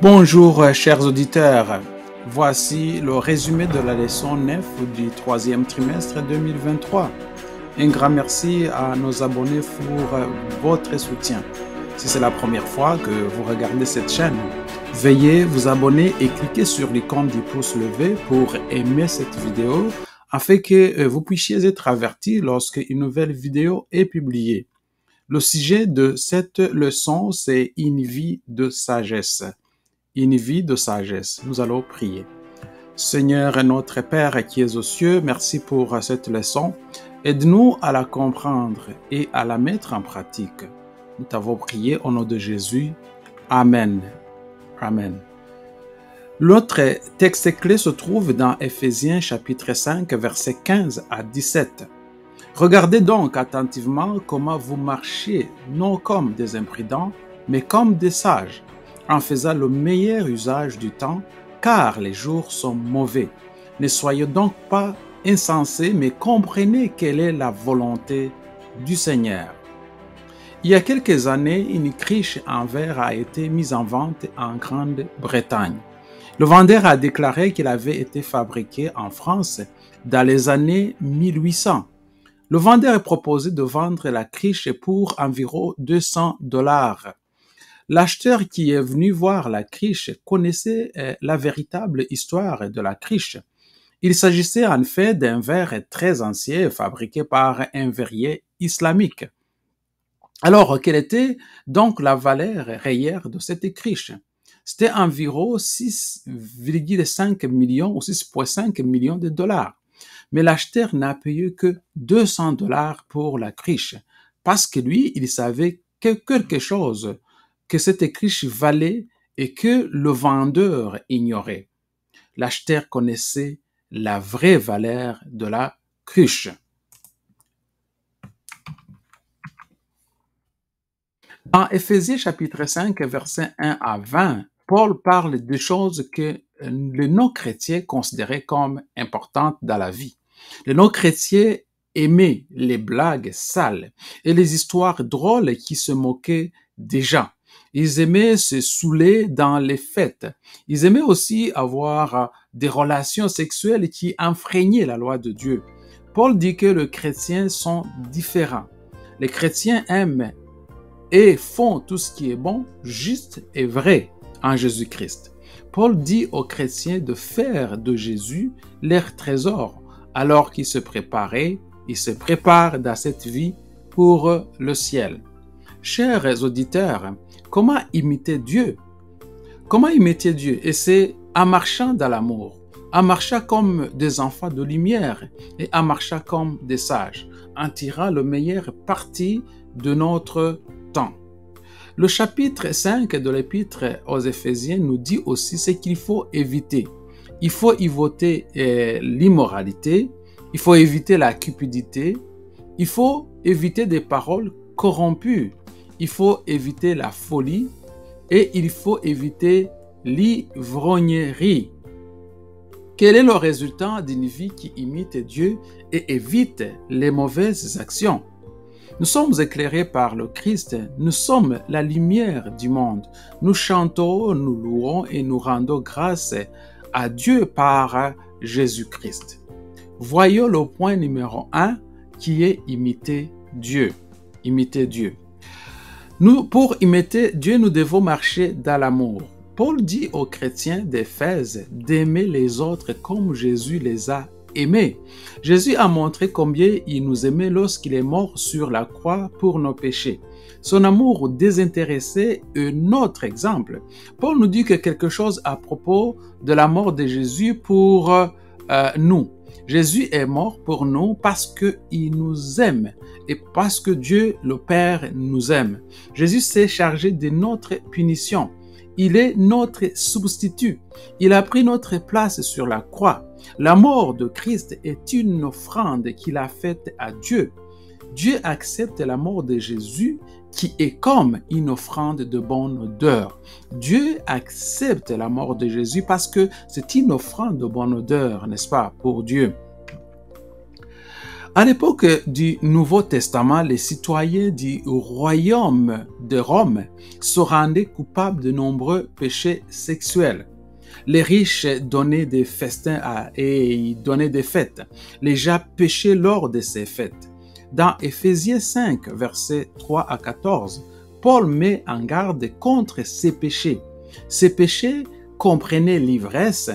Bonjour chers auditeurs, voici le résumé de la leçon 9 du troisième trimestre 2023. Un grand merci à nos abonnés pour votre soutien. Si c'est la première fois que vous regardez cette chaîne, veuillez vous abonner et cliquer sur l'icône du pouce levé pour aimer cette vidéo afin que vous puissiez être avertis lorsque une nouvelle vidéo est publiée. Le sujet de cette leçon, c'est une vie de sagesse. Une vie de sagesse. Nous allons prier. Seigneur notre Père qui es aux cieux, merci pour cette leçon. Aide-nous à la comprendre et à la mettre en pratique. Nous t'avons prié au nom de Jésus. Amen. Amen. L'autre texte clé se trouve dans Éphésiens chapitre 5, versets 15 à 17. Regardez donc attentivement comment vous marchez, non comme des imprudents, mais comme des sages, en faisant le meilleur usage du temps, car les jours sont mauvais. Ne soyez donc pas insensés, mais comprenez quelle est la volonté du Seigneur. Il y a quelques années, une cruche en verre a été mise en vente en Grande-Bretagne. Le vendeur a déclaré qu'il avait été fabriqué en France dans les années 1800. Le vendeur est proposé de vendre la cruche pour environ $200. L'acheteur qui est venu voir la cruche connaissait la véritable histoire de la cruche. Il s'agissait en fait d'un verre très ancien fabriqué par un verrier islamique. Alors, quelle était donc la valeur réelle de cette cruche? C'était environ 6,5 millions ou 6,5 millions de dollars. Mais l'acheteur n'a payé que $200 pour la cruche parce que lui, il savait que quelque chose que cette cruche valait et que le vendeur ignorait. L'acheteur connaissait la vraie valeur de la cruche. Dans Éphésiens chapitre 5, versets 1 à 20, Paul parle de choses que les non-chrétiens considéraient comme importantes dans la vie. Les non-chrétiens aimaient les blagues sales et les histoires drôles qui se moquaient des gens. Ils aimaient se saouler dans les fêtes. Ils aimaient aussi avoir des relations sexuelles qui enfreignaient la loi de Dieu. Paul dit que les chrétiens sont différents. Les chrétiens aiment et font tout ce qui est bon, juste et vrai en Jésus-Christ. Paul dit aux chrétiens de faire de Jésus leur trésor alors qu'ils se préparaient, ils se préparent dans cette vie pour le ciel. Chers auditeurs, comment imiter Dieu? Comment imiter Dieu? Et c'est en marchant dans l'amour, en marchant comme des enfants de lumière et en marchant comme des sages, en tirant le meilleur parti de notre temps. Le chapitre 5 de l'épître aux Éphésiens nous dit aussi ce qu'il faut éviter. Il faut éviter l'immoralité, il faut éviter la cupidité, il faut éviter des paroles corrompues, il faut éviter la folie et il faut éviter l'ivrognerie. Quel est le résultat d'une vie qui imite Dieu et évite les mauvaises actions? Nous sommes éclairés par le Christ, nous sommes la lumière du monde. Nous chantons, nous louons et nous rendons grâce à Dieu par Jésus-Christ. Voyons le point numéro 1 qui est imiter Dieu. Imiter Dieu. Pour imiter Dieu, nous devons marcher dans l'amour. Paul dit aux chrétiens d'Éphèse d'aimer les autres comme Jésus les a aimés. Jésus a montré combien il nous aimait lorsqu'il est mort sur la croix pour nos péchés. Son amour désintéressé est notre exemple. Paul nous dit quelque chose à propos de la mort de Jésus pour nous. Jésus est mort pour nous parce qu'il nous aime et parce que Dieu le Père nous aime. Jésus s'est chargé de notre punition. Il est notre substitut. Il a pris notre place sur la croix. La mort de Christ est une offrande qu'il a faite à Dieu. Dieu accepte la mort de Jésus qui est comme une offrande de bonne odeur. Dieu accepte la mort de Jésus parce que c'est une offrande de bonne odeur, n'est-ce pas, pour Dieu. À l'époque du Nouveau Testament, les citoyens du royaume de Rome se rendaient coupables de nombreux péchés sexuels. Les riches donnaient des festins et ils donnaient des fêtes. Les gens péchaient lors de ces fêtes. Dans Éphésiens 5, versets 3 à 14, Paul met en garde contre ces péchés. Ces péchés comprenaient l'ivresse,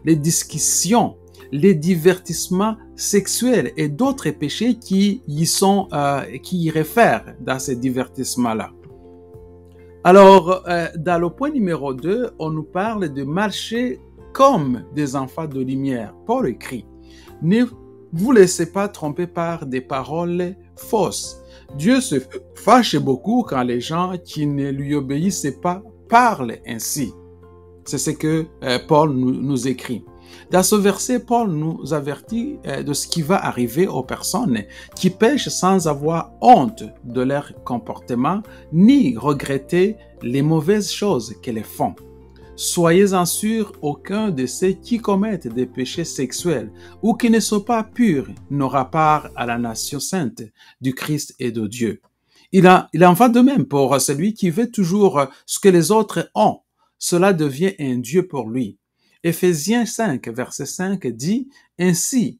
les discussions, les divertissements sexuels et d'autres péchés qui y réfèrent dans ces divertissements-là. Alors, dans le point numéro 2, on nous parle de marcher comme des enfants de lumière. Paul écrit, ne vous laissez pas tromper par des paroles fausses. Dieu se fâche beaucoup quand les gens qui ne lui obéissent pas parlent ainsi. C'est ce que Paul nous écrit. Dans ce verset, Paul nous avertit de ce qui va arriver aux personnes qui pêchent sans avoir honte de leur comportement, ni regretter les mauvaises choses qu'elles font. Soyez-en sûrs, aucun de ceux qui commettent des péchés sexuels ou qui ne sont pas purs n'aura part à la nation sainte du Christ et de Dieu. Il en va de même pour celui qui veut toujours ce que les autres ont. Cela devient un Dieu pour lui. Éphésiens 5, verset 5 dit, « Ainsi,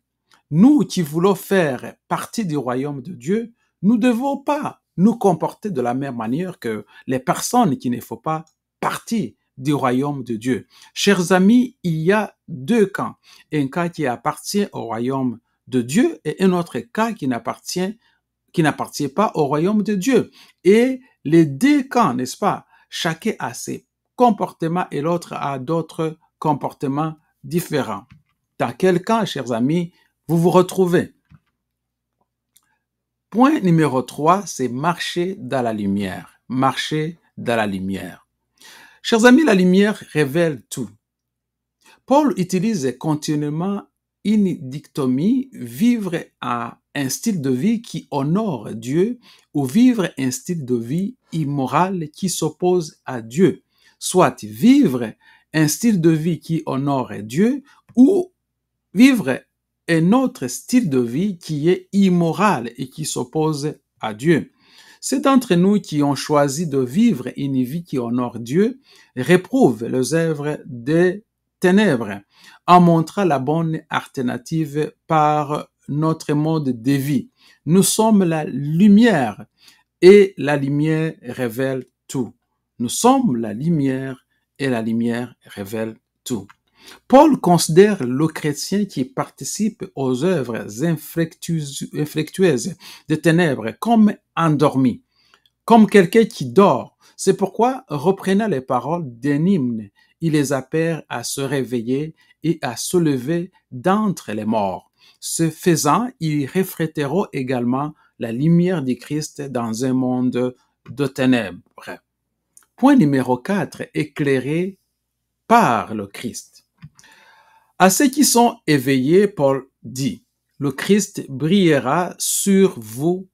nous qui voulons faire partie du royaume de Dieu, nous ne devons pas nous comporter de la même manière que les personnes qui ne font pas partie du royaume de Dieu. » Chers amis, il y a deux camps. Un camp qui appartient au royaume de Dieu et un autre camp qui n'appartient pas au royaume de Dieu. Et les deux camps, n'est-ce pas? Chacun a ses comportements et l'autre a d'autres comportements différents. Dans quel camp, chers amis, vous vous retrouvez? Point numéro 3, c'est marcher dans la lumière. Marcher dans la lumière. Chers amis, la lumière révèle tout. Paul utilise continuellement une dichotomie, vivre à un style de vie qui honore Dieu ou vivre un style de vie immoral qui s'oppose à Dieu. Soit vivre un style de vie qui honore Dieu ou vivre un autre style de vie qui est immoral et qui s'oppose à Dieu. Ceux d'entre nous qui ont choisi de vivre une vie qui honore Dieu réprouvent les œuvres des ténèbres en montrant la bonne alternative par notre mode de vie. Nous sommes la lumière et la lumière révèle tout. Nous sommes la lumière et la lumière révèle tout. Paul considère le chrétien qui participe aux œuvres infructueuses des ténèbres comme endormi, comme quelqu'un qui dort. C'est pourquoi, reprenant les paroles d'un hymne, il les appelle à se réveiller et à se lever d'entre les morts. Ce faisant, ils refléteront également la lumière du Christ dans un monde de ténèbres. Point numéro 4, éclairé par le Christ. À ceux qui sont éveillés, Paul dit, le Christ brillera sur vous.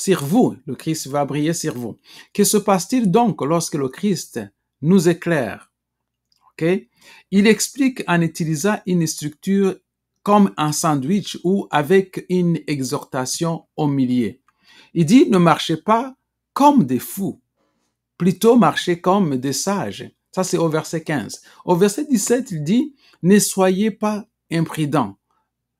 Le Christ va briller sur vous. Que se passe-t-il donc lorsque le Christ nous éclaire? Okay? Il explique en utilisant une structure comme un sandwich ou avec une exhortation au milieu. Il dit, ne marchez pas comme des fous, plutôt marchez comme des sages. Ça, c'est au verset 15. Au verset 17, il dit, ne soyez pas imprudents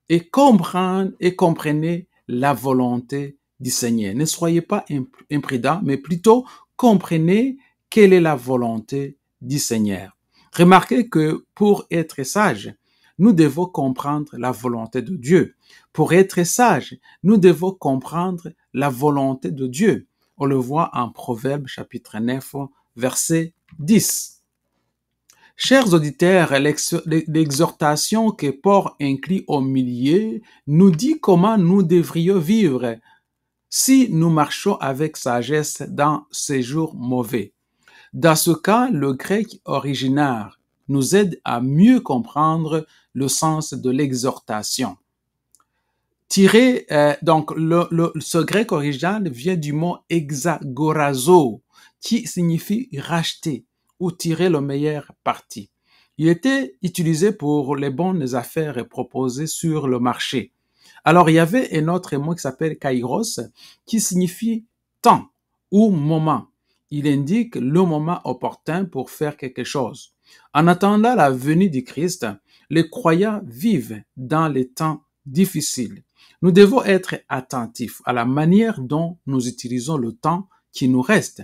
et comprenez la volonté du Seigneur. Ne soyez pas imprudents, mais plutôt comprenez quelle est la volonté du Seigneur. Remarquez que pour être sage, nous devons comprendre la volonté de Dieu. Pour être sage, nous devons comprendre la volonté de Dieu. On le voit en Proverbes chapitre 9, verset 10. Chers auditeurs, l'exhortation que Paul inclut au milieu nous dit comment nous devrions vivre si nous marchons avec sagesse dans ces jours mauvais. Dans ce cas, le grec original nous aide à mieux comprendre le sens de l'exhortation. Ce grec original vient du mot exagorazo, qui signifie racheter ou tirer le meilleur parti. Il était utilisé pour les bonnes affaires proposées sur le marché. Alors, il y avait un autre mot qui s'appelle kairos, qui signifie temps ou moment. Il indique le moment opportun pour faire quelque chose. En attendant la venue du Christ, les croyants vivent dans les temps difficiles. Nous devons être attentifs à la manière dont nous utilisons le temps qui nous reste.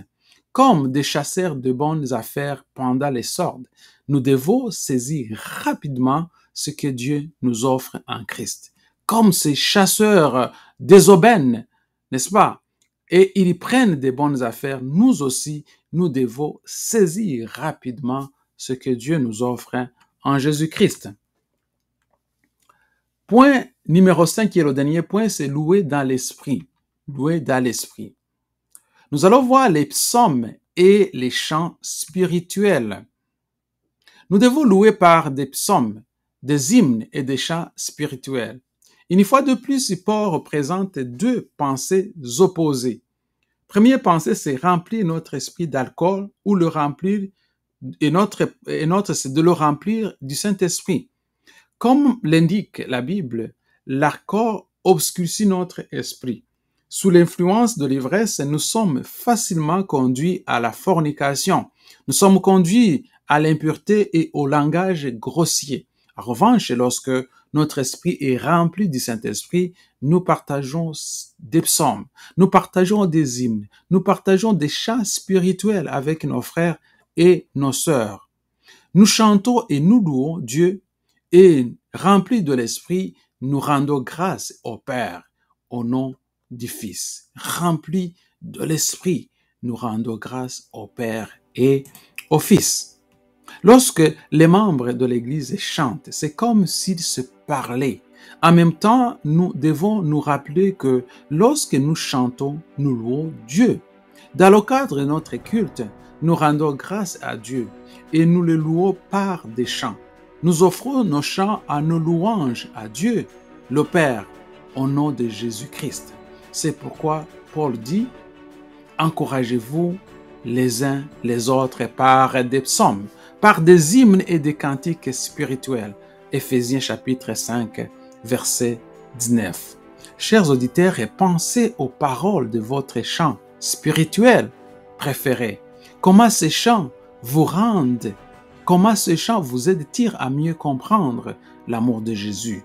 Comme des chasseurs de bonnes affaires pendant les sordes, nous devons saisir rapidement ce que Dieu nous offre en Christ. Comme ces chasseurs des aubaines, n'est-ce pas? Et ils prennent des bonnes affaires, nous aussi, nous devons saisir rapidement ce que Dieu nous offre en Jésus-Christ. Point numéro 5, qui est le dernier point, c'est louer dans l'esprit. Louer dans l'esprit. Nous allons voir les psaumes et les chants spirituels. Nous devons louer par des psaumes, des hymnes et des chants spirituels. Une fois de plus, Paul représente deux pensées opposées. Première pensée, c'est remplir notre esprit d'alcool ou le remplir, et notre c'est de le remplir du Saint-Esprit. Comme l'indique la Bible, l'alcool obscurcit notre esprit. Sous l'influence de l'ivresse, nous sommes facilement conduits à la fornication. Nous sommes conduits à l'impureté et au langage grossier. En revanche, lorsque notre esprit est rempli du Saint-Esprit, nous partageons des psaumes, nous partageons des hymnes, nous partageons des chants spirituels avec nos frères et nos sœurs. Nous chantons et nous louons Dieu et remplis de l'Esprit, nous rendons grâce au Père au nom du Fils. Remplis de l'Esprit, nous rendons grâce au Père et au Fils. Lorsque les membres de l'Église chantent, c'est comme s'ils se parlaient. En même temps, nous devons nous rappeler que lorsque nous chantons, nous louons Dieu. Dans le cadre de notre culte, nous rendons grâce à Dieu et nous le louons par des chants. Nous offrons nos chants à nos louanges à Dieu, le Père, au nom de Jésus-Christ. C'est pourquoi Paul dit, encouragez-vous les uns les autres par des psaumes, par des hymnes et des cantiques spirituels. Éphésiens chapitre 5, verset 19. Chers auditeurs, pensez aux paroles de votre chant spirituel préféré. Comment ces chants vous rendent, comment ces chants vous aident-ils à mieux comprendre l'amour de Jésus?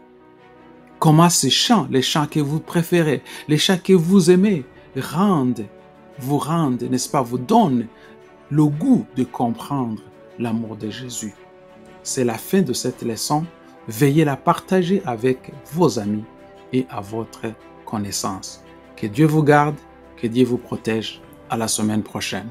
Comment ces chants, les chants que vous préférez, les chants que vous aimez, vous rendent, n'est-ce pas, vous donnent le goût de comprendre l'amour de Jésus. C'est la fin de cette leçon. Veuillez la partager avec vos amis et à votre connaissance. Que Dieu vous garde, que Dieu vous protège. À la semaine prochaine.